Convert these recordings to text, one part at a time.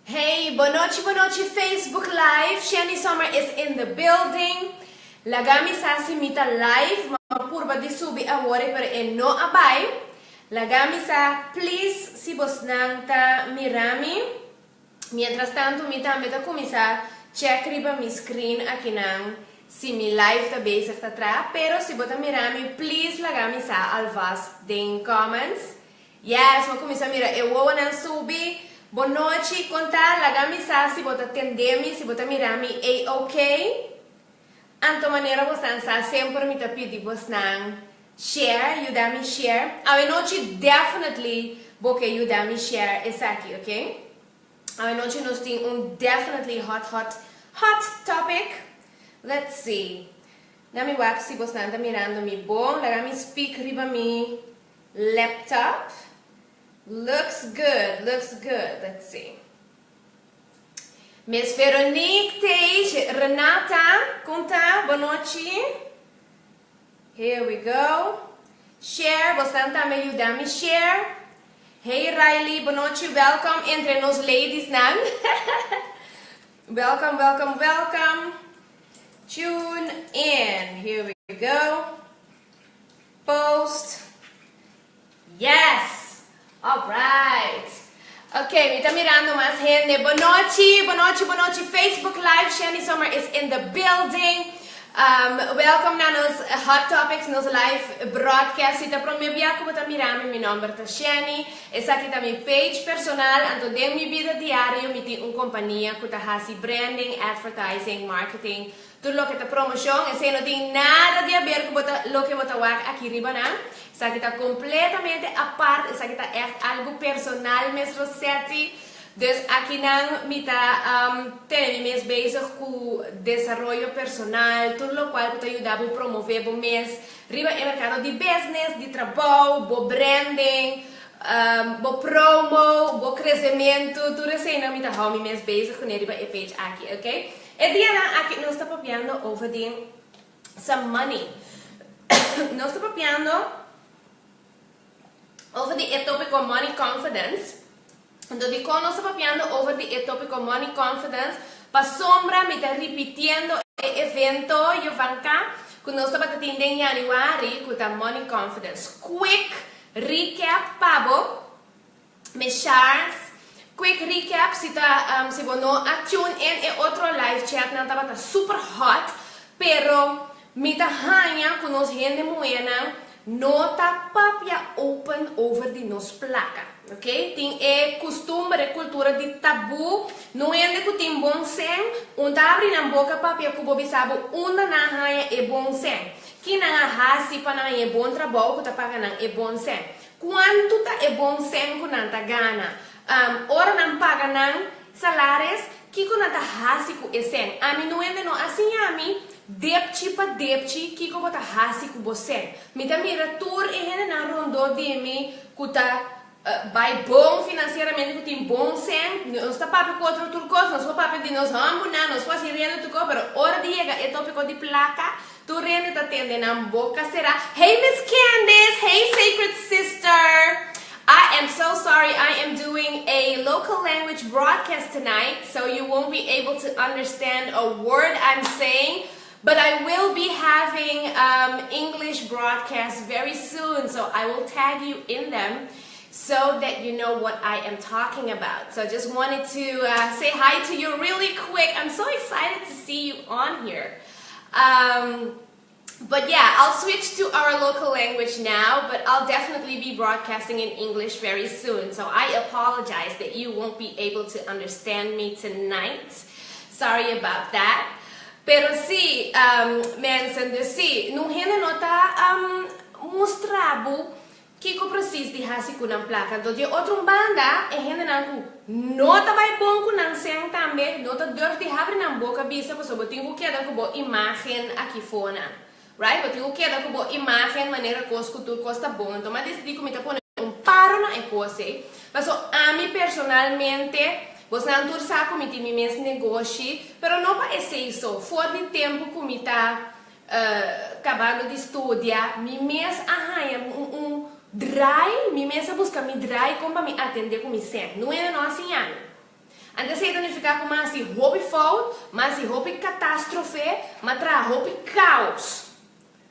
Hey, boa noite, Facebook Live. Shani Summer is in the building. Lagami sa simita live. Mapurba di subi awore per e no abay. Lagami sa please si bos nang ta mirami. Mientras tanto, mita kumisa check riba mi screen aqui nang si mi live ta bezig ta tra. Pero si bota mirami, please lagami sa alvas den comments. Yes, kumisa mira e wo nang subi. Boa noite, contar, lagami sa si bota tendemi, si bota mirami, ok? Anto maneira bostan sa sempre me tá pedi bostan share, you dá me share. A noite definitely boke you dá me share essa aqui, ok? A noite nós tem definitely hot topic. Let's see. Nami wax si bostan tá mirando mi bom, lagami speak riba mi laptop. Looks good. Let's see. Miss Veronique Teij, Renata, conta, boa noite. Here we go. Share, você também ajuda me share. Hey Riley, boa noite, welcome entre nos ladies now. welcome. Tune in. Here we go. Post. Yes. Alright. Ok, me tá mirando mais gente. Boa noite. Facebook Live. Shani Summer is in the building. Welcome na nos Hot Topics, nos live broadcast. Ita pro me bia como tá mirando, meu nome é Shani. Essa aqui tá minha page personal. Então, de minha vida diária, me tem companhia que tá fazendo branding, advertising, marketing, tudo o que tá promoção. Esse não tem nada de a ver com o que eu aqui riba, né? Essa aqui tá completamente a parte. Essa aqui tá algo personal, mesmo sete. Dus aqui não me tá tendo mês bezig com desenvolvimento personal, tudo o qual te ajuda a promover o mês riba no mercado de business, de trabalho, o branding, o promo, o crescimento, tudo isso aí não me tá me mês bezig com riba e page aqui, ok? E dia aqui nós estamos falando over de some money. Nós estamos falando over de tópico money confidence. Então, de quando nós estamos falando over the tópico money confidence, para sombra me está repetindo o evento Yovanka, que nós estamos tendo em janeiro, que é money confidence. Quick recap, Pabo, me Charles. Quick recap, se você não attune em outro live chat, não estava super hot, pero me está ganhando com nós gente moena, não está papia open over de nos placa. Ok? Tem costume, cultura de tabu, não é que tem bom sen, tá abrindo a boca para que o bobi sabe onde na raia é bom sen, que na raça para na é bom trabalho, que tá pagando é bom sen, quanto tá é bom sen que não tá gana, ora não paga não salários, que não tá raça com é sen, a mim não é não assim a mim depchi pa depchi, que eu tá raça com você, me tá mira tour e rende na rondo de mim que tá vai bom financeiramente, que tem bom sen, não está papo com outro turcos, não está papo de nós hambunar, nós quase rende tudo, mas hora de chegar é tópico de placa, tu rende tá tendo na boca, será? Hey Miss Candice, hey Sacred Sister, I am so sorry, I am doing a local language broadcast tonight, so you won't be able to understand a word I'm saying, but I will be having English broadcasts very soon, so I will tag you in them, so that you know what I am talking about. So just wanted to say hi to you really quick. I'm so excited to see you on here. But yeah, I'll switch to our local language now, but I'll definitely be broadcasting in English very soon. So I apologize that you won't be able to understand me tonight. Sorry about that. Pero sí, mensen, sí, nung hena nota mostrabo que o processo de raça com a placa. Então, de outra banda, é gente não tá bem bom com a sen também, não tá dor de abrir na boca, vista, porque eu tenho que dar com a imagem aqui fora, right? Eu tenho que dar com a imagem, maneira que os culturas costa bom. Então, mas decidi que me tá pondo paro na coisa. Mas a mim personalmente, você não tur sabe como tem meu negócio, pero não parece isso. Fora de tempo que me tá acabando de estudar, me mês arranha dry, mi mesa busca mi dry como para me atender com mi sen. Não é não assim ano. Antes de não ficar com mais hobby fault, mais hobby catástrofe, mas tra hobby caos.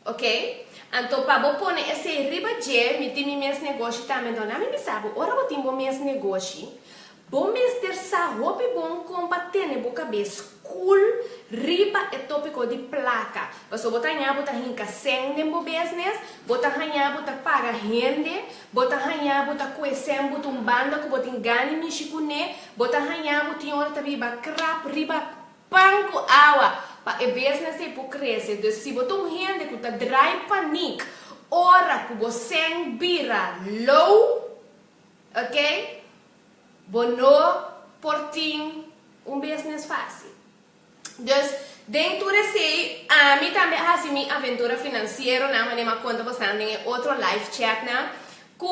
Ok? Então, para eu pôr esse riba de, me tem meus negócios também, então, não me sabe, ora eu tenho meus negócios, bom mestre sa hobby bom combater na boca cabeça, cool, riba é tópico de placa. Você botar nha, botar rinca sem no business, botar nha, botar paga rende, botar nha, botar coesem, botar banda, que botar engane, mexicune, botar nha, botar hora riba, crap, riba, panco, awa. Para o business é por crescer. Então, se você rende que está dry panic, ora que você vira low, ok? Bono por ti business fácil. Então, dentro desse, a mim também assim minha aventura financeira, na maneira conta bastante em outro live chat, né? Que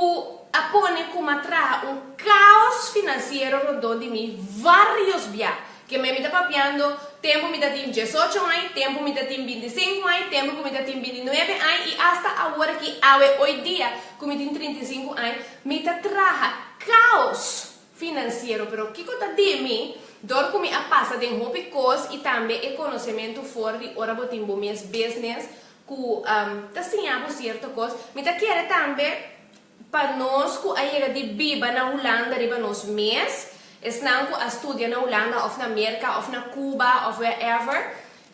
apone como atrai caos financeiro de mim vários viagens. Que me está papiando, tempo me dá 18 anos, tempo me dá 25 anos, tempo me dá 29 anos e até agora que hoje dia, que me tem 35 anos, me está trazendo caos financeiro. Pero o que está de mim, dor que me passa de hobby coisas e também é conhecimento fora de hora botar em meus business, que está ensinando certa coisa, me está querendo também para nós que aí de biba na Holanda, riba nos mês. Snang ko a studia na Holanda, of na Amerika, of na Cuba, of wherever.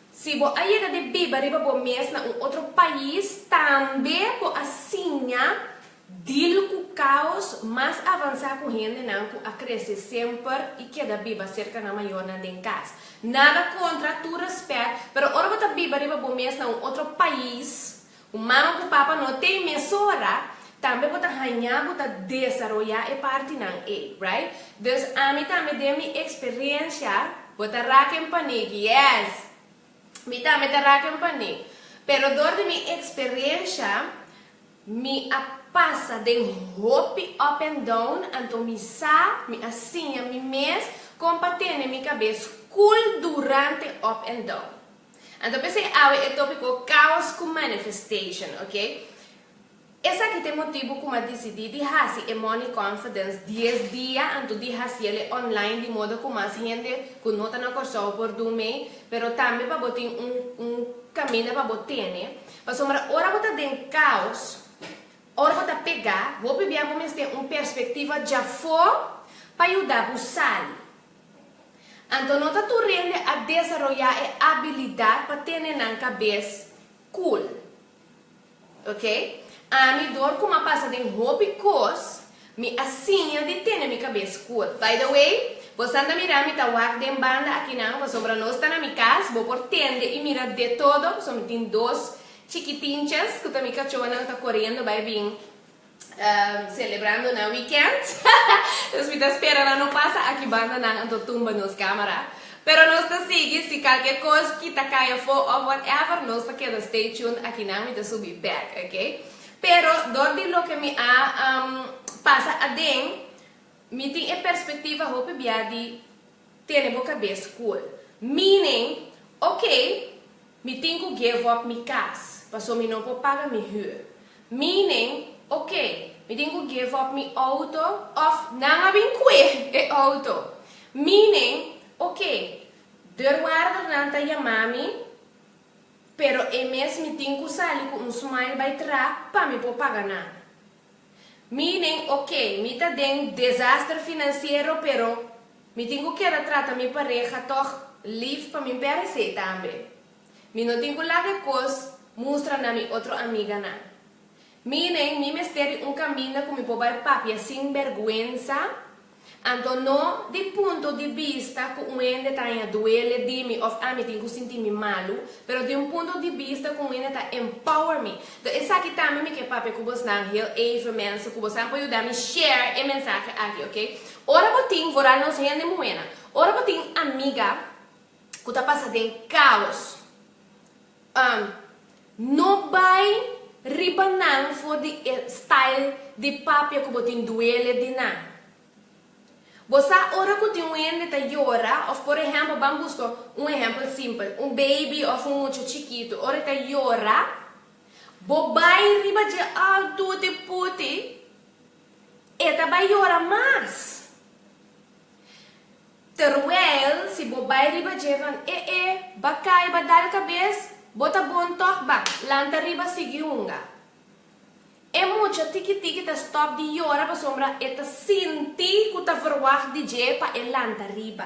Se você aí de biba riba bo mês na outro país, também po asinha deal com caos, mas avançar com gente não a crescer sempre e que da biba cerca na maior na den casa. Nada contra tu respeito, pero ora bota biba riba bo mês na outro país, o mama com o papa não tem mesora. Também bota ganhar, bota desenvolver é parte não é, right? Então, a mim também de minha experiência, bota raque em panic, yes. Me também tá raque em panic. Pero dor de minha experiência, me passa de hope up and down, então me sa, me assim, me mês, combater na minha cabeça, cool durante up and down. Então pensei, é tópico caos com manifestation, ok? Esse aqui tem motivo como eu decidi de fazer Money Confidence 10 dias antes de fazer ele online de modo como a gente que não está na curso por dormir, mas também para botar caminho para botar, né? Para sombra, ora botar dentro caos, ora botar pegar, vou beber ter uma perspectiva já for para ajudar a usar. Então não está tu rende a desenvolver a habilidade para ter na cabeça cool, ok? A minha dor como passa de hobby coisa, me assim de ter na minha cabeça cool. By the way, você anda mirando me tá wak de banda aqui não, você sobra nós está na minha casa, vou por tende e mira de todo, você me tem dois chiquitinhas que também cachorro não está correndo, vai vir celebrando na weekend. Então me está esperando não passa aqui banda não, então tumba nos câmera. Pero nós está seguindo, se qualquer coisa que tá caia for ou whatever, nós está querendo stay tuned aqui não, me tá subir back, ok? Pero, donde lo que me passa a den, me tem a perspectiva hope de ter na cabeça cool. Meaning, ok, me tenho que give up minha casa, para me não pagar minha rua. Meaning, ok, me tenho que give up meu auto, of não abin é auto. Meaning, ok, der guarda não tá mami. Pero é mesmo tenho que sair com smile by trás para me pagar nada. Meaning, ok, me tá dando desastre financeiro, pero me tenho que tratar minha pareja toch livre para me parecer também. Me não tenho que lá que coisa mostrar na minha outra amiga nada. Meaning, me mestre caminho com meu pai papi sem vergonha. Então, não de ponto de vista que o ente está doele de mim, ou me tenho que sentir-me malo, mas de ponto de vista que o ente está empower me. Então, esse aqui também me que papai que você não heel even mensen, que você pode ajudar me share a mensagem aqui, ok? Ora botin, voral nos gente moena. Ora botin amiga que está passando em caos. Não vai ribanar for de style de papai que botin doele de nada. Você ora que tem ente tá llora, ou por exemplo, vamos buscar exemplo simples, baby ou muito chiquito, ora tá llora, bobai riba de alto de puti, eta vai llorar mais. Terwijl, se bo vai riba jevan, bakay badal cabeça, bota bom toque bak, lanta riba sigiunga. É muito tiki-tiki ta stop de hora para sombra e ta sinti que ta verwacht de je pa e lanta riba.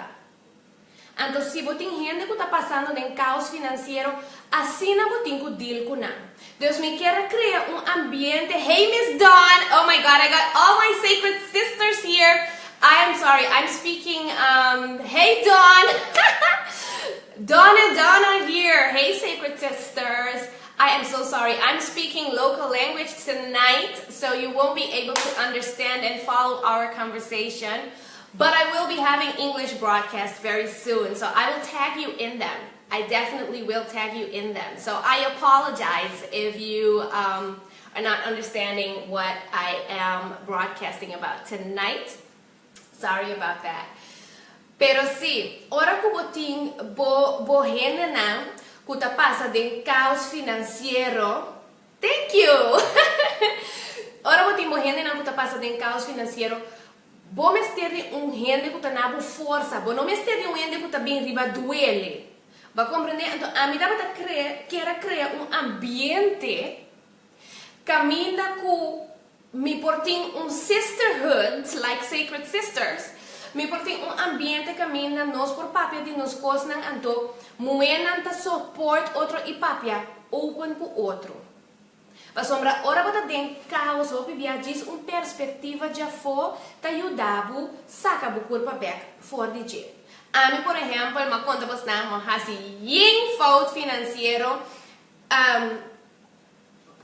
Então, se você tem gente que está passando em caos financeiro, assim não tem que deal com nada. Deus me quer criar ambiente. Hey, Miss Dawn! Oh my God, I got all my sacred sisters here. I am sorry, I'm speaking. Hey, Dawn! Dawn and Dawn are here. Hey, sacred sisters. I am so sorry. I'm speaking local language tonight, so you won't be able to understand and follow our conversation. But I will be having English broadcast very soon, so I will tag you in them. I definitely will tag you in them. So I apologize if you are not understanding what I am broadcasting about tonight. Sorry about that. Pero sí, ora que botin bo gente não, que tá passa de caos financeiro. Thank you. Ora botin bo gente não que tá passa de caos financeiro. Bo mestre gente que tá na força, bo não mestre gente que tá bem riba duele. Ba compreender? Então a mim dá para quer criar ambiente caminha com me portem sisterhood, like sacred sisters. Me portem ambiente caminha nós por papia de nós coisas então moenan ta support outro e papia open com outro. Mas sombra ora bota den caos ou bibia diz perspectiva de for ta ajudabu saca bu corpo back for DJ. A mim por exemplo, uma conta você não hasi yin fout financeiro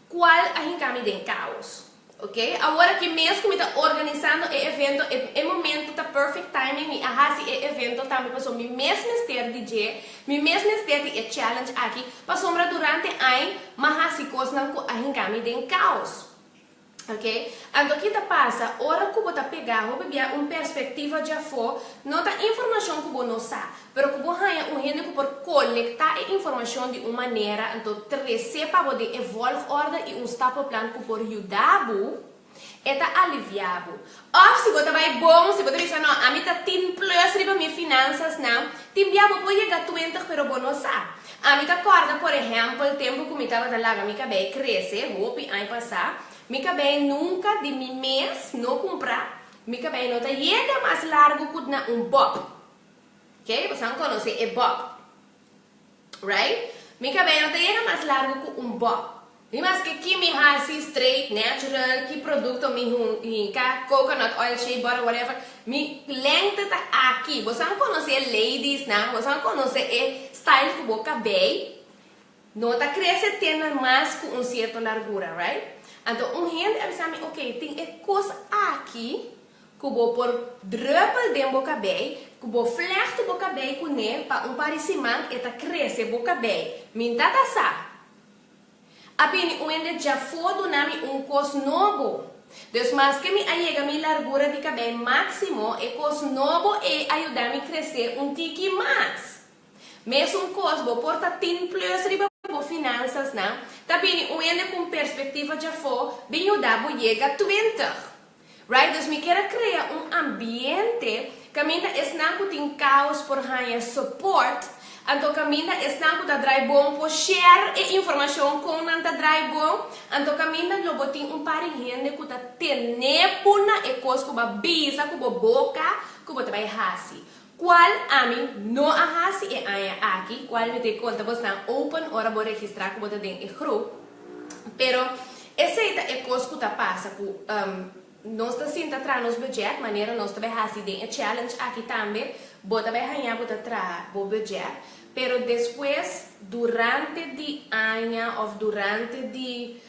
qual a gente den caos. Ok? Agora que mesmo me está organizando o evento, é momento tá perfect timing, me arrasi o evento também passou me mesmo ter DJ, me mesmo ter de challenge aqui, passou durante ano, mas arrasi coisas não a gente me den caos. Ok? Então que tá passa, hora que você pegar, vou beber perspectiva de for, não tá informação que você não sabe, pero que você ganha gente que por coletar a informação de uma maneira, então trazer para você evolve ordem e step plan que por ajudar é tá aliviado. Ou se você vai bom, se você pensa não, a mim tá tin plus riba minhas finanças não, tin biabo pode chegar 20 pero você não sabe. A mim tá corda, por exemplo, o tempo que me tava da laga, me cabelo crescer, vou aí passar. Mi cabelo nunca de mi mês não comprar. Mi cabelo não chega mais largo que bob. Ok? Você não conhece o bob. Right? Mi cabelo não chega mais largo que bob. Mas que me hace straight, natural, que produto me coconut oil, shea butter, whatever. Mi length tá aqui. Você não conhece ladies, não? Você não conhece o style que o cabelo. Não tá crescendo mais com certa largura, right? Então, gente avisa me, ok, tem coisa aqui que eu vou pôr druppel dentro do cabelo, que eu vou flecht o cabelo com ele para parecimento e tá crescer o cabelo. Minta tá sa. Apini, gente já foi do nome coisa novo. Então, mas que me ayuda a largura de cabelo máximo, coisa novo e ajudar a crescer tiki mais. Mesmo coisa, vou pôr tin plus riba finanças, não? Também com perspectiva de for, bem ajudar a chegar a 20. Right? Então, me quero criar ambiente que ainda não tem caos por ganhar suporte, então ainda não tá drive bom por share e informação com não tá drive bom, então ainda não tem par de gente que tá tenepuna e coisa que vai bisa, que vai boca, que vai hasi. Qual a mim não arrasi e aqui, qual me tem conta, você não open, ora vou registrar que você tem em grupo, pero essa é coisa que tá passa, que nós está sendo atrás nos budget, maneira nós também hasi tem challenge aqui também, você também ganhar você atrás o budget, pero depois durante de ano ou durante de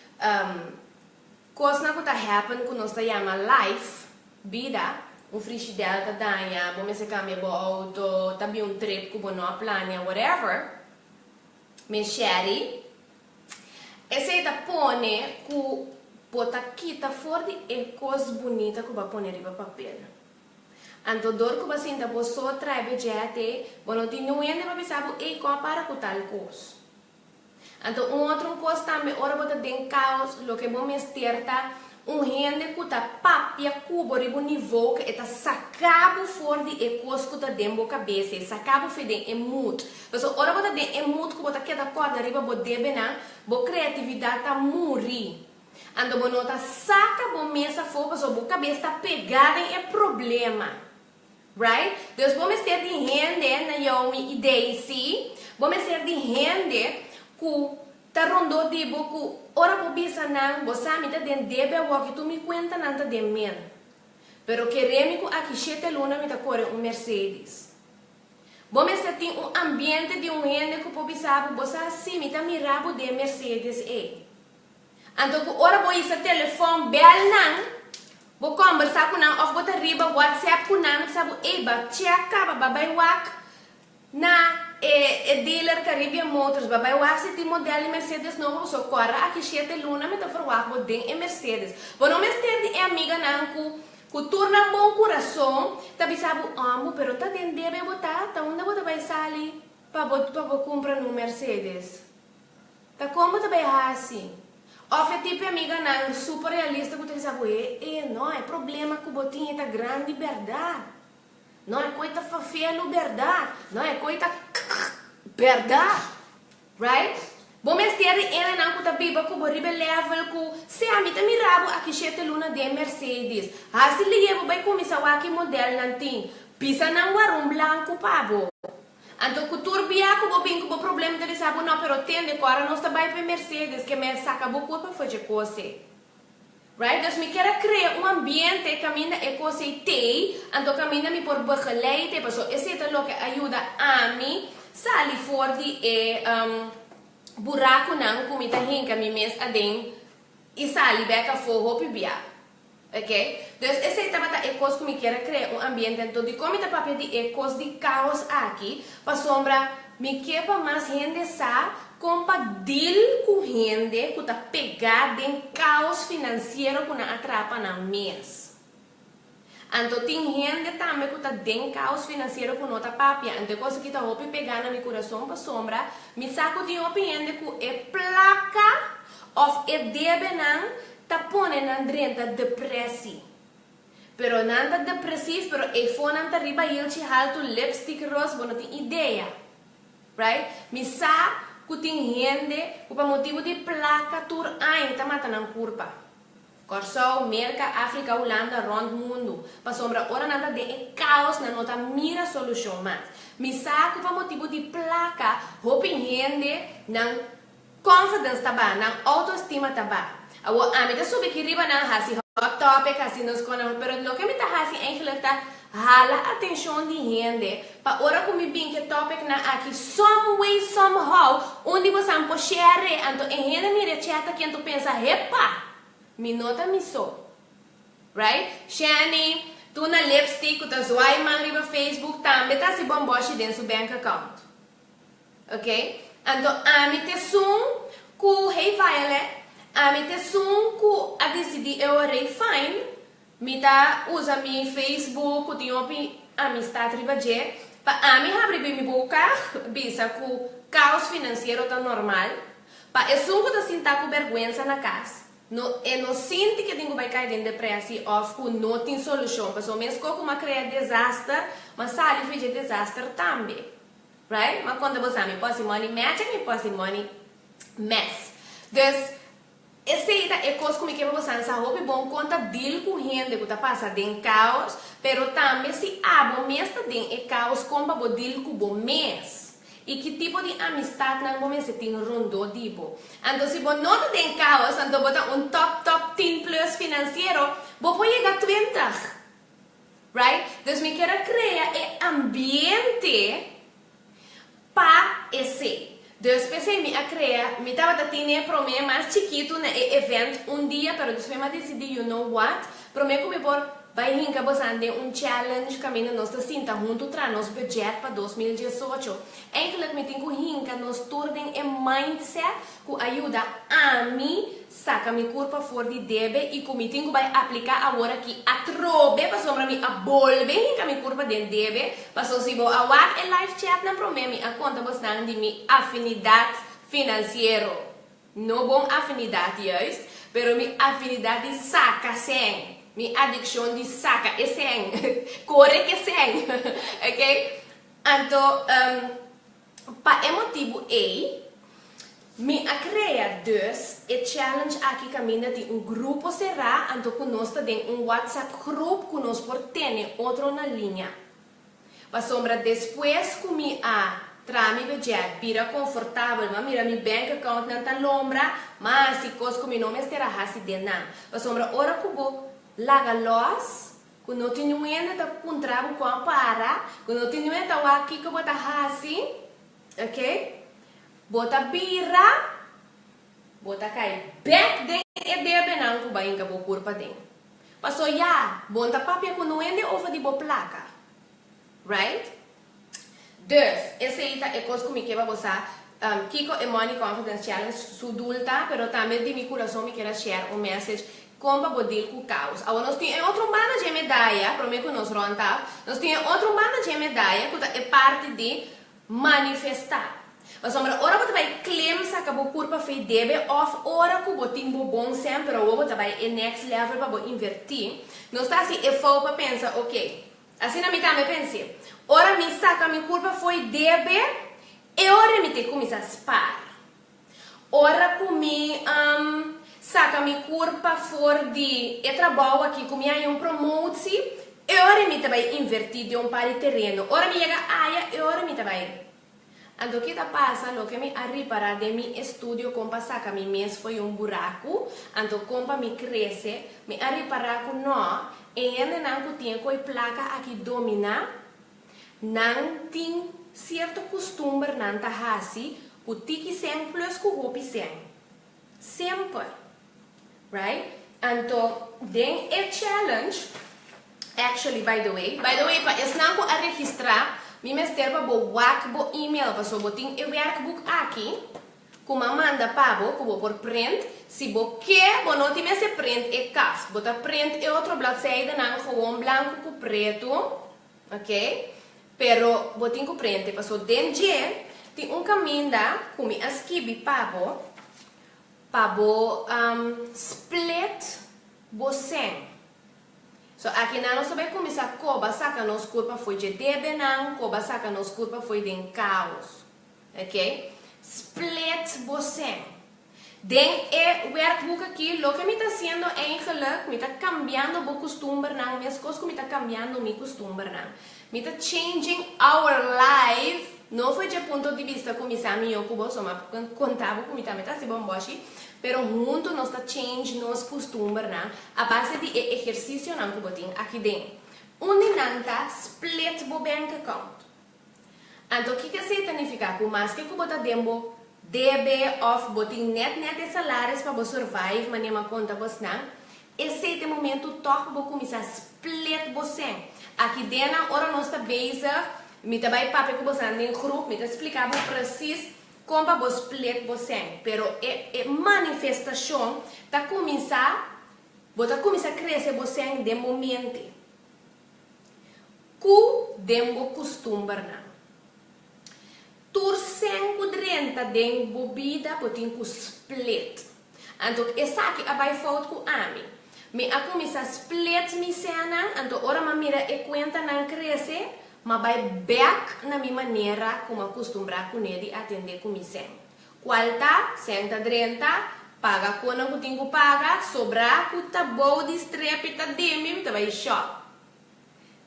coisa que tá happen que nós tá chama life, vida frigidaire tá danha, bom se cambia bo auto, também trip que bom não plania, whatever. Me share. Esse tá pone que bota quita fora de coisa bonita que vai pôr riba papel. Então dor que você ainda bo só trai budget, bom não tem ninguém para pensar e compara com tal coisa. Então outro coisa também ora bota den caos, lo que bom me esterta rende que tá papia cubo ribo nível que está sacado fora de ecos que tá dentro da cabeça, sacado fora de emut. Mas ora bota de emut que bota que da corda riba bo debe na, bo criatividade tá muri. Ando bo nota saca bo mesa fora, so bo cabeça tá pegada em problema. Right? Dus vamos ter de rende na eu ideia sim, vamos ter de rende que tá rondou de boco ora po bisa nang bosami ta den debe wa que tu me cuenta nanta de men. Pero queremos que aqui 7 luna me ta corre Mercedes. Vamos ter ambiente de rende que po bisa bosa sim me ta mirabo de Mercedes Então ora bo isa telefone bel nang vou conversar com nós, ou botar riba WhatsApp com nós, sabe, eba, checa, babai wak, na dealer Caribbean Motors, babai wak, se tem modelo Mercedes novo, só corre, aqui 7 luna, me tá for wak, vou den Mercedes. Vou não me ter de amiga não, que turna bom coração, tá sabe, amo, pero tá den debe botar, tá onde botar vai sair, para comprar no Mercedes. Tá como tá vai assim? Of tipo amiga não, super realista que você sabe, não é problema que o botinho é grande verdade. Não é coisa feia verdade, não é coisa verdade. Right? Bom mestre ele não que tá biba que o ribe level que se a mim tá mirabo aqui 7 luna de Mercedes. Assim ligue vai começar aqui modelo não tem. Pisa não um blanco pabo. Então, que turbia que o bem que o problema dele sabe não, pero tende agora nós também para Mercedes que me saca boa para fazer coisa, right? Então, me quero criar ambiente que a minha é coisa tem, então que a minha me por begeleide, pessoal, esse é o que ajuda a mim sair fora de buraco não, como está hinca me mês adem e sair beca fogo pibia. Ok? Então, esse é coisa que me quero criar ambiente, então, de como está papel de coisa de caos aqui, para sombra, me quepa mais gente sa, compa deal com gente que está pegada em caos financeiro que não atrapa na mês. Então, tem gente também que está dentro caos financeiro que não está papia. Então, coisa que está pegar na meu coração para sombra, me saco de opinião que é placa ou é debe não, tá ponen andrenta depressi. Pero nanta depressivo, pero e fone anta riba yelchi halto lipstick rose, bono tem ideia. Right? Mi sa ku ting hende, ku pa motivo de placa tur ai ta mata nan curpa. Corsau, Merca, África, Holanda, rond mundo. Pa sombra ora nanta de caos na nota mira solução mas. Mi sa ku pa motivo de placa, hoping hende nan confidence taba, nan autoestima taba. A mim tá subi que riba na hasi hot topic assim nos conhecemos, pero lo que me tá hasi eigenlijk tá hala atenção de gente para ora como bem que topic na aqui some way somehow onde você não pode share então em gente me rechata que tu pensa repa me nota me so right Shani tu na lipstick tu tá zoai man riba Facebook também tá se bomboche dentro do bank account ok então a mim te sum ku hey Violet a mim te sunco a decidir eu arei fine me tá usa mi Facebook tem amistade ribaje pa a mim abre bem boca bisa ku caos financeiro tá normal pa é sunco tá sentar com vergonha na casa no e não sente que tenho vai cair em depressão ou ku não tem solução pa so mesmo como uma criar desastre mas sali fez desastre também right mas quando você me pode money match me pode money mess dus esse é coisa como que você sabe bom conta deal com gente que tá passando em caos, pero também se abo mês também é caos como para deal com bom mês. E que tipo de amistade não momento se tem rondo tipo. Então se você não tem caos, então botar top 10 plus financeiro, você pode chegar a 20. Right? Então me quero criar ambiente para esse Deus pensei me a criar, me tava tendo problema mais chiquito no evento dia, pero depois me decidi, you know what? Prometo que por vai rinca bastante challenge caminho nós sinta junto tra nos budget para 2018. Eigenlijk me tenho rinca nos turden mindset que ajuda a mim saca mi curva fora de debe e que me tenho vai aplicar agora que a trobe para sombra me abolve rinca mi curva de debe para so se vou a wat e live chat na promeme a conta bastante de mi afinidade financeiro. No bom afinidade, juist. pero mi afinidade de saca sem. Mi adicção de saca é sem. Corre que sem. Ok? Então, para o motivo A, me cria dus e challenge aqui caminha de grupo será, então conosco tem WhatsApp grupo conosco por ter outro na linha. Para sombra depois comi trami budget, vira confortável, mas mira mi bank account não tá lombra, mas se cos comi não me estará hasi de não. Para sombra ora cubo laga los, quando tinha tá contrabo com a para, quando tinha tá aqui que bota hasi, ok? Bota bira, bota cai back de debe não que vai encabar por para dentro. Passou já, bota papel quando over de boa placa, right? Dus, essa é coisa comigo que vai passar. Kiko e Money Confidence Challenge sudulta, pero também de meu coração me quero share message como para deal com o caos. Agora nós temos outro banda de medalha, prometo que nós ronda. Nós temos outro banda de medalha que é parte de manifestar. Mas ora você vai claim se acabou curva fei debe of ora que botin bom sempre ou você vai next level para invertir. Nós está assim e for para pensar, ok. Assim na mitad me pensei. Ora mi saca mi curva foi debe e ora mi te começa a spar. Ora comi saca mi curva for di e trabalho aqui comi aí promote e ora mi te vai invertir de par de terreno. Ora mi chega aia e ora mi te vai. Ando que tá passa, lo que me arripara de mi estudio compa saca mi mês foi buraco, ando compa mi cresce, me arripara com nó, e ainda não tinha coi placa aqui domina, não tem certo costume não tá hasi, o tiki sem plus com o hopi sem, sempre, right? Então, den é challenge, actually by the way, para esse não a registrar mi mester pa bo wak bo email pa so boting e workbook aqui kuma manda pa bo ko bo por print si bo que bo não time se print e cas bota print e outro bladzijde nan gewoon blanco com preto, ok, pero boting ko print pa so denje ti caminho kumi askibi pa bo split bo sem. So aqui nós sabemos começar a coba saca nos culpa foi de debe não, coba saca nos culpa foi de caos, ok? Split você. Den é workbook aqui, o que me está sendo eigenlijk, me está cambiando o costume não, minhas coisas me está cambiando o meu costume não, me está changing our life. Não foi de ponto de vista começar meu cubo, só mas contava como me está se bom boshi. Pero junto nós está change nos costumes, não? A base de exercício não que botin aqui dentro. Nanta split bo bank account. Então o que significa? Que mais que bota dentro debe of botin net de salários para survive, mas nem uma conta você não. Esse momento toca bo começar split você. Aqui dentro ora nós está base, me tá vai papel que você em grupo, me tá explicando preciso como você split você, pero é manifestação tá começar a crescer você de momento. Cu dembo costume não. Tursen cu drenta de bebida botin cu split. Então essa aqui a vai fout cu ami. Me a começar a split mi cena, então ora ma mira e conta não crescer. Mas vai back na minha maneira como acostumbrar com ele atender com mim sem. Qualta, senta drenta, paga quando eu tenho que pagar, sobrar, puta boa, distrepita de mim, vai shop.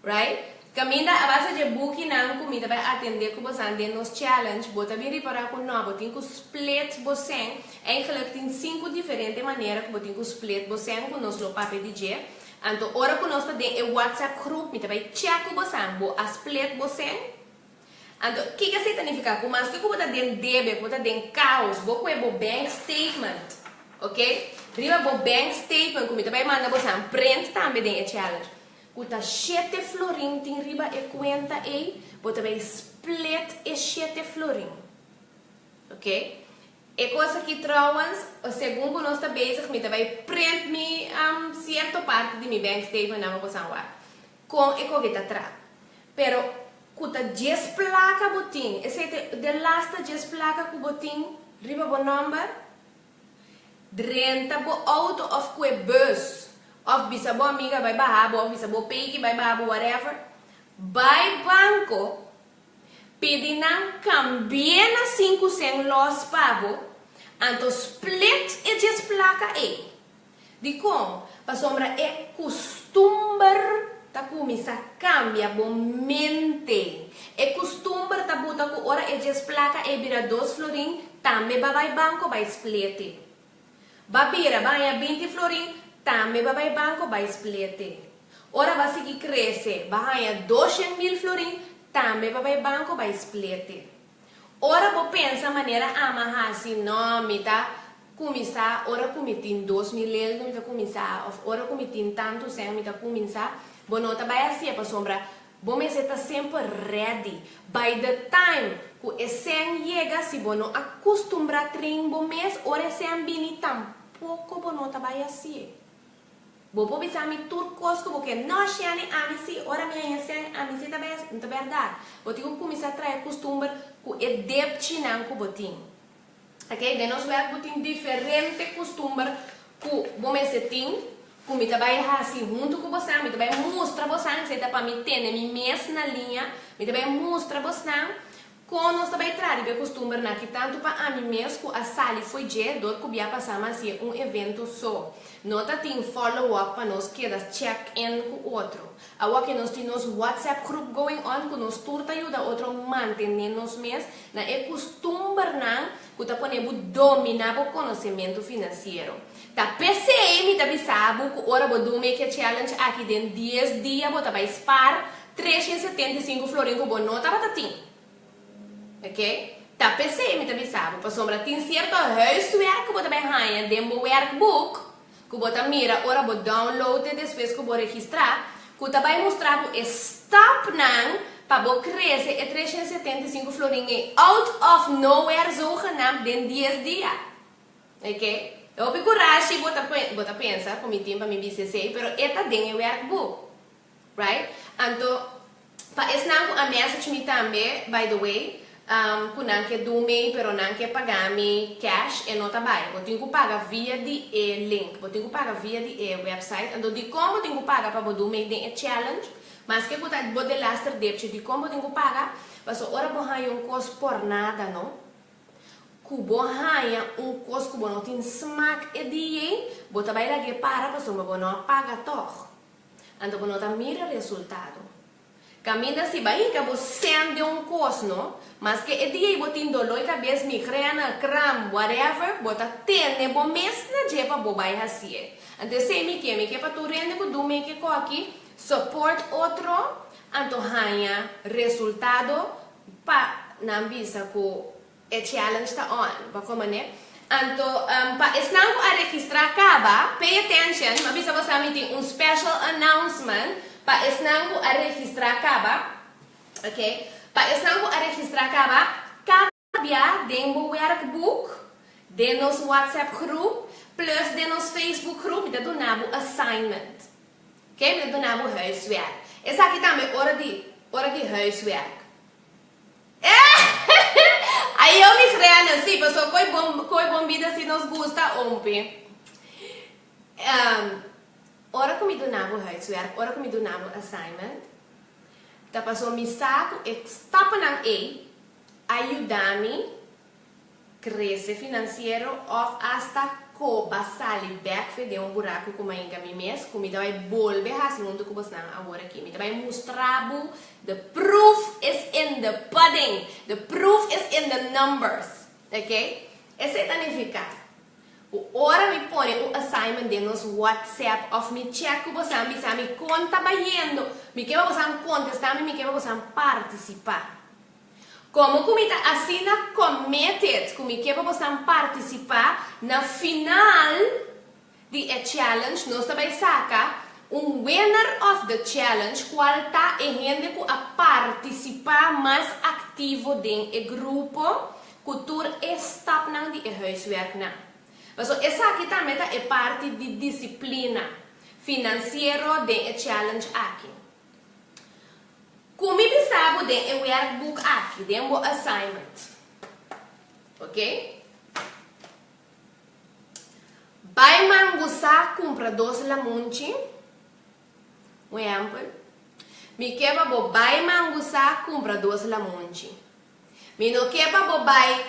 Right? Caminha a base de booking não comida vai atender com você nos challenge, bota vir para com nós, botem com split você, eigenlijk tem 5 diferentes maneiras que botem com split você com nós lo papel DJ. Então, ora que nós temos o WhatsApp group, me também check você, a split você. Então, o que significa? Que mais que você tem débito, você tem caos, você tem o bank statement, ok? Riba o bank statement, como também manda você print também tem o challenge. Você 7 florin tem riba e conta aí, você vai split e 7 florin, ok? E coisa que trouwens, segundo nós está bezig, me vai print me certa parte de meu bank statement na coisa com e com que tá atrás. Pero kuta 10 placa botin, esse de last 10 placa ku botin, riba bo number, Drenta bo auto of kwe bus. Of bisa bo amiga vai bahabo, of bisa bo peiki vai bahabo, whatever. Vai banco, pedi nang cambia na 5 sen los pabo, anto split e jes placa e. Di com, pa sombra e costumber ta kumisa cambia bo mente. E costumber ta buta ku ora e jes placa e bira 2 florin, tambe ba vai banco vai split. Babira vai a 20 florin, tambe ba vai banco vai split. Ora vai seguir crescer, vai a 200.000 florin, também vai banco vai split. Ora vou pensar maneira amarrar assim, não, me tá começar, ora cometim 2.000 euros, me tá começar, ora cometim tanto sem me tá começar, bom nota vai assim para sombra, bom me está sempre ready. By the time que esse chega, se bom não acostumbrar trim bom mês, ora esse bini tampouco bom nota vai assim. Bobo bisa mi turcos ko porque não chane amisi ora minha sen amisi também não verdade. Boti ko começar a trazer costume ku e depchi nan ko botin. Ok? De nós vai botin diferente costume ku bom esse ting, ku mi também assim junto com você, mi também mostra você, se tá para mi ter mi mês na linha, mi também mostra você. Quando nós também trazemos o costume na que tanto para a mim mesmo a sala foi de dor que ia passar mas é evento só. Nota tem follow-up para nós que check-in com o outro. Agora que nós temos WhatsApp group going on que nós turta ajuda outro manter nos mês na é costume na que tá ponendo dominar o conhecimento financeiro. Tá PCM tá bisabo que ora vou do make challenge aqui dentro 10 dias vou tá vai spar 375 florin com nota para tin. Ok? Tá PCM também sabe, para sombra tem certo huiswerk que você também ganha dentro do workbook, que você mira, ora você download e depois que você registrar, que você vai mostrar o stop nan para você crescer e 375 florinhas out of nowhere zogenaamd dentro 10 dias. Ok? Eu fico coragem, você pensa, como tempo para me BCC, pero esta dentro do workbook, right? Então, para esse não a message me também, by the way. Kunang ke dume pero nang ke pagami cash e nota bai. Botin ko paga via di link. Botin ko paga via di website. Ando di como botin ko paga para bodume di challenge. Mas que botar bode laster depche di como botin ko paga. Paso ora bohaya kos por nada no. Kubohaya kos kubo no tin smack e di bota bai lagi para paso bono paga toch. Ando bono ta mira resultado. Caminha se vai que você ande coisa, não? Mas que é dia botin dolor e cabeça migrana, cram, whatever, bota tene bom mês na jepa bobai assim. Então se me que para tu rende com do me que co aqui support outro, anto ganha resultado pa na visa ko e challenge ta on, pa como né? Anto pa esnang ko a registrar acaba, pay attention, mabisa você tem special announcement. Para esnang ko a registrar acaba, ok? Para esnang ko a registrar acaba, cabia dentro workbook, dentro nos WhatsApp group, plus dentro nos Facebook group, me do nabo assignment, ok? Me do nabo huiswerk. Essa aqui também hora de huiswerk. Aí eu me creio assim, pessoal, coi bom vida se nos gusta ontem. Ora que me donava huiswerk, ora que me donava assignment, tá passou me saco e stapa nang ajudar-me crescer financeiro of hasta ko basali back de buraco como ainda me mês, comida vai volver assim muito que você não agora aqui, me vai mostrar the proof is in the pudding, the proof is in the numbers, ok? Esse é significado. Ora me põe o assignment de nos WhatsApp of me check que você me conta bayendo, me que você contestar, me que você participar. Como comida assim na committed, como que você participar na final de challenge, nós também saca winner of the challenge qual tá e gente que a participar mais ativo dentro do grupo, cultura stop não de huiswerk não. Mas essa aqui também é parte de disciplina financeira de challenge aqui. Como eu sabe de workbook aqui, de um assignment, ok? Vai mangusa compra doce lamunchi. Um exemplo. Me queba bo vai mangusa compra doce lamunchi. Me no queba bo vai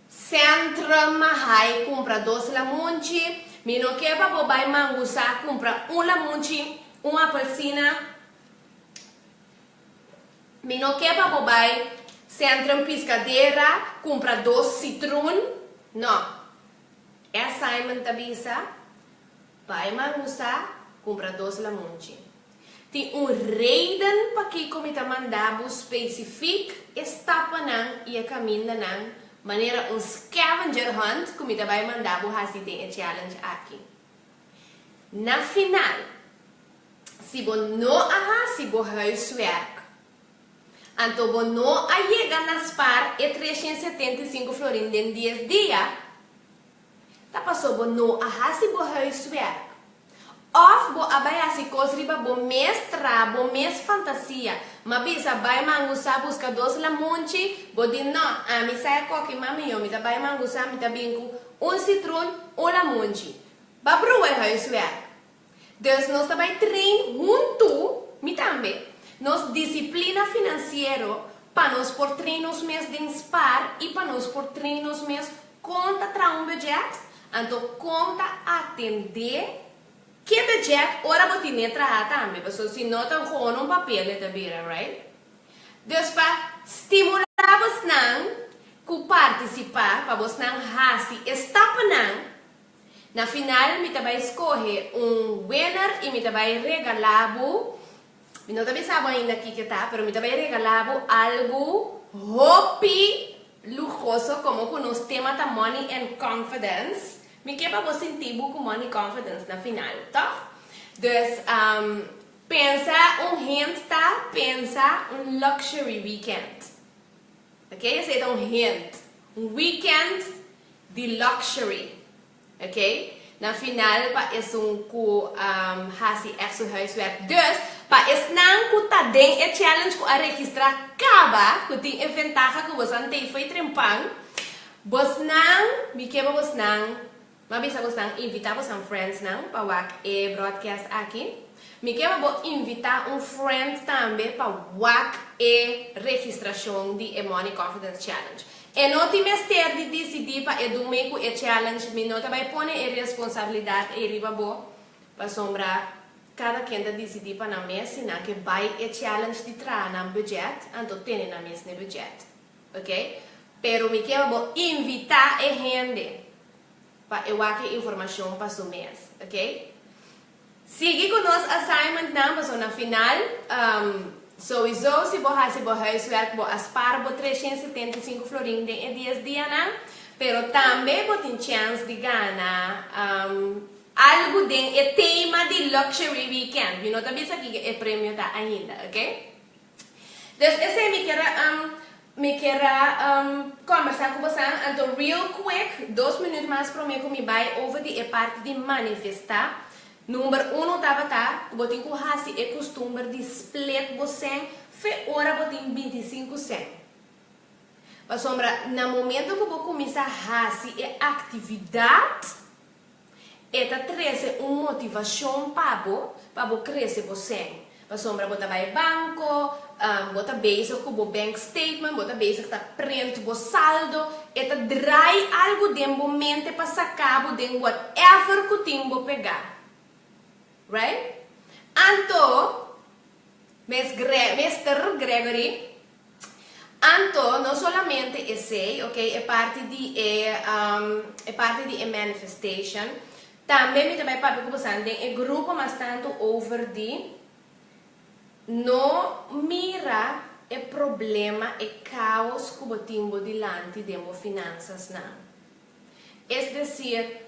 centro mahai compra doce lamunchi. Me no queba bo vai mangusa compra lamunchi, uma apelsina. Me no queba bo vai centro piscadeira compra doce citron. Não. É Simon Tabisa, vai mangusa, compra doce lamunchi. Tem reden para que comita mandabo específico, está panang e a caminho nang, maneira scavenger hunt, comita vai mandabo hasi tem challenge aqui. Na final, se você não ahasi bo huiswerk, então você não chega nas par e 375 florin den 10 dias, tá passou bo no ahasi bo huiswerk. Of bo abayasi kosriba bo mestra, bo mes fantasia. Mabisa bay mangusa busca doce lamunchi, bo di no, a mi sai koki mami yo, mi ta bay mangusa, mi ta binku, citron, lamunchi. Ba bruwe huiswerk. Dus nós também trein junto, mi tambe, nos disciplina financeiro, para nós por treinos mes de spar e para nós por treinos mes conta tra budget. Então, conta atender que budget ora botine traha também, porque se não tem com papel de tabira, right? Dus para estimular você não que participar, para você não hasi está não. Na final, me vai escolher winner e me vai regalar, me não também sabe ainda aqui que tá, mas me vai regalar algo hopi lujoso como que nos tema da money and confidence. Me quer para você sentir com money confidence na final, tá? Dus, pensa hint, tá? Pensa luxury weekend. Ok? Esse é hint. Weekend de luxury. Ok? Na final, pa é hasi exercise. Dus, pa é não que tá dentro é challenge que a registrar acaba, que tem ventaja que você não tem feito trempang. Você não, me quer para você não. Mabisa você não invitar você friends não para o broadcast aqui. Me quer para invitar friend também para o registração de Money Confidence Challenge. E não tem mais ter de decidir para domingo o challenge, me não vai pôr a responsabilidade e riba bo para sombrar cada quem decidir para na mesa, na que vai o challenge de trazer na budget, então tem na mesa no budget, ok? Pero me quer para invitar a gente para eu aqui informação para o mês, ok? Siga com nosso assignment não, na final. Sowieso, se você huiswerk, você aspara por 375 florin em 10 dias, pero também você tem chance de ganhar algo de tema de luxury weekend. Eu não sabia que o prêmio está ainda, ok? Então, esse me quer conversar com você, então, real quick, 2 minutos mais para mim, que vai over de parte de manifestar. Número 1 estava que você tem é costume de split você fe hora você tem 25 cent. Para sombra, no momento que você começa a fazer atividade, esta traz uma motivação para você crescer você. Para sombra, você vai ao banco, você basic com o bank statement, você basic está print o saldo, esta traz algo de momento para sacar de whatever que tem que pegar. Right? Anto, Mr. Gregory, Anto não solamente esse, ok, é parte de manifestation, também me também para o grupo mas tanto over de não mira o problema e caos que o timbo dilante de finanças não. É decir,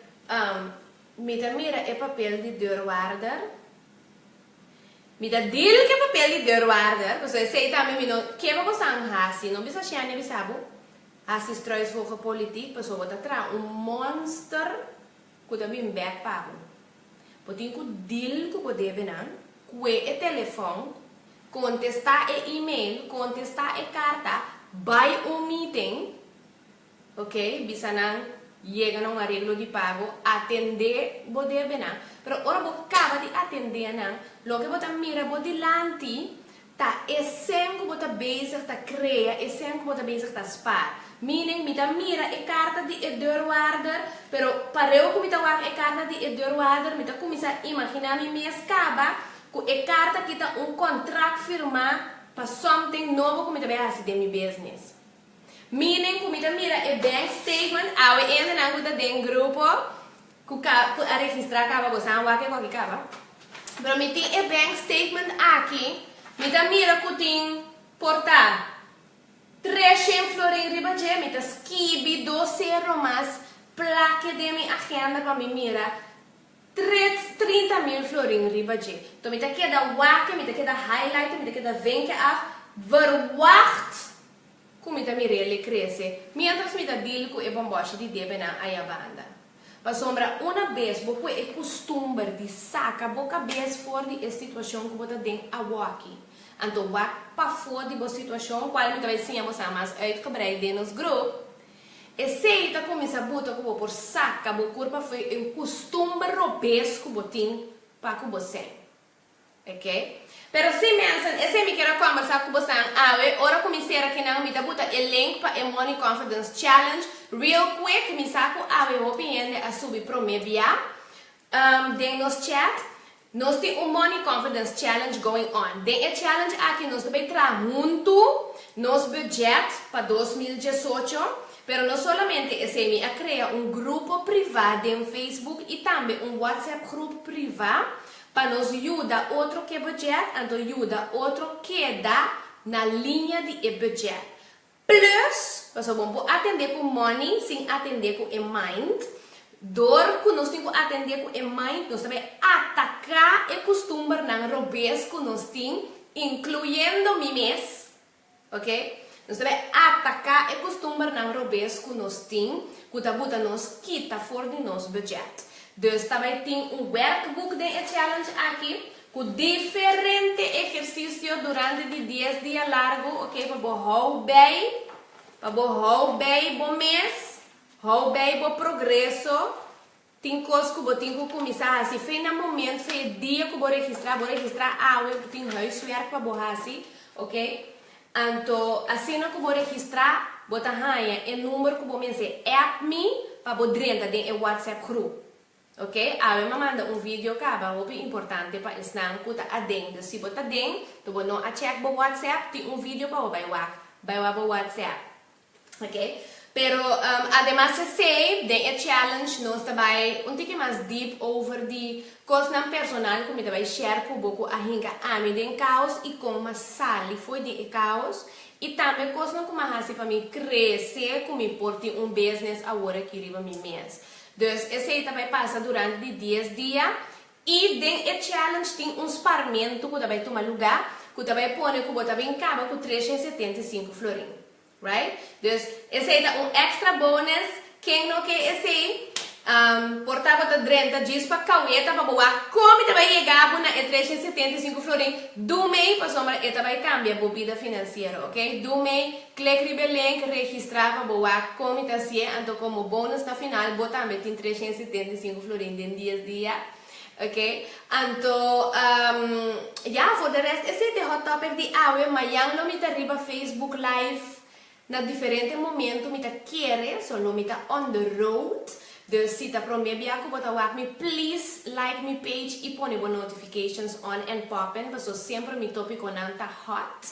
me mira é papel de deurwaarder. Me dá deal que é papel de deurwaarder. Você sei também que é você hasi, não precisa chegar nem sabe. Hasi struis voor politiek, pessoa bota tra monster que também back pago. Potin ku deal que pode benan, que é telefone, contestar e-mail, contestar e carta, by meeting, ok? Bisa nang llega a un arreglo de pago, atender, vos debe, ¿no? Pero ahora vos acaba de atender, ¿no? Lo que vos mira, vos delante, tá esen que vos bezig tá crea, esen que vos bezig tá spar. Meaning, mira a carta de deurwaarder, pero para eu que a carta de deurwaarder, me começar a imaginar me escaba, que a carta que tá contrato firmar para something novo que me vai fazer de meu business. Meaning, que mira a bank statement, ao ainda na cuida de grupo, que a registrar acaba gostando o que qualquer cava. Pero me tem a bank statement aqui, mira que tem portar 300 florin riba je, me tá skibi 12 mais plaque de minha agenda para me mira 30.000 florin riba je. Então me tá queda waken, me tá queda highlight, me tá queda venke af, verwacht como me tá mira ele cresce. Mientras me tá deal com e bomboche de debe na a banda. Para sombra uma vez, você é costume de sacar boca vez fora de situação que você tem a walking. Então, para fora de situação, qual me talvez sim, você mais uitgebreid in ons grupo. E se você começa a botar que por saca, você corpo foi um costume robês que você tem para que você. Ok? Pero se mensen, se me quero conversar com você, ora comecei aqui na minha botar o link para o Money Confidence Challenge. Real quick, me saco a opinião a subir para o via de nos chat. Nós temos um Money Confidence Challenge going on. Tem challenge aqui, nós também trazemos junto nosso budget para 2018. Pero não somente esse a criar um grupo privado em Facebook e também um WhatsApp grupo privado para nos ajudar outro que budget, então ajuda outro que dá na linha de budget. Plus, nós vamos atender com money sem atender com mind. Dor que nós temos que atender com mind, nós também atacar o costume não robês que nós temos, incluindo mimes, ok? Nós também atacar o costume não robês que nós temos, que tabuta nos quita fora de nosso budget. Dus também tem um workbook de challenge aqui, com diferente exercícios durante de 10 dias largo, ok? Para você bem, bom mês. How bem o progresso, tem coisas que você tem que começar assim, foi no momento, foi o dia que você registrar, eu tenho huiswerk para você assim, ok? Então, assim que você registrar, você ganha o número que você app me para você dentro do WhatsApp group, ok? Eu me manda vídeo que é importante para ensinar que está dentro, se você está dentro, você não check o WhatsApp, tem vídeo para você vai o WhatsApp, ok? Pero, además de ser, de challenge, nós também mais deep over de coisas personal que me também share com você a hinga a mim de caos e como sali foi de caos e também coisas que me faz para mim crescer, como me porte business agora que riba mim mês. Então, esse também passa durante 10 dias e de challenge tem paramento que também toma lugar, que também põe que você também acaba com 375 florin. Right? Dus esse é extra bônus. Quem não quer esse, portava da 30 dias para caueta para boa. Como também chegava na 375 florin do mês para sombra e também cambia a vida financeira, ok? Do mês, clique no link, registrar para boa. Como está se então como bônus na final, botar também tem 375 florin em 10 dias. Ok? Então, for the rest, esse é o hot topic de hoje. Mas não me arriba Facebook Live. Na diferente momento, me quer, solo me on the road. Dus se tá para mim, please like my page e põe as notifications on and popping, porque sempre me topi com anta hot.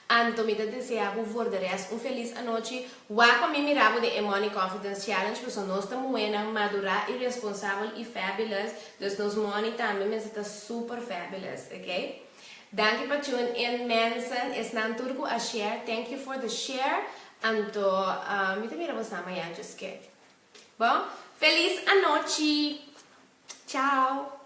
Então, me desejo por de resto feliz noite. Waka me mirabo de Money Confidence Challenge, porque nós estamos madura e responsável e fabulous. Dus nos money também, mas está super fabulous, ok? Dank je voor tunen in mensen. Is na turco a share. Thank you for the share. Anto, me mira você amanhã, just que. Bom, feliz noite. Tchau.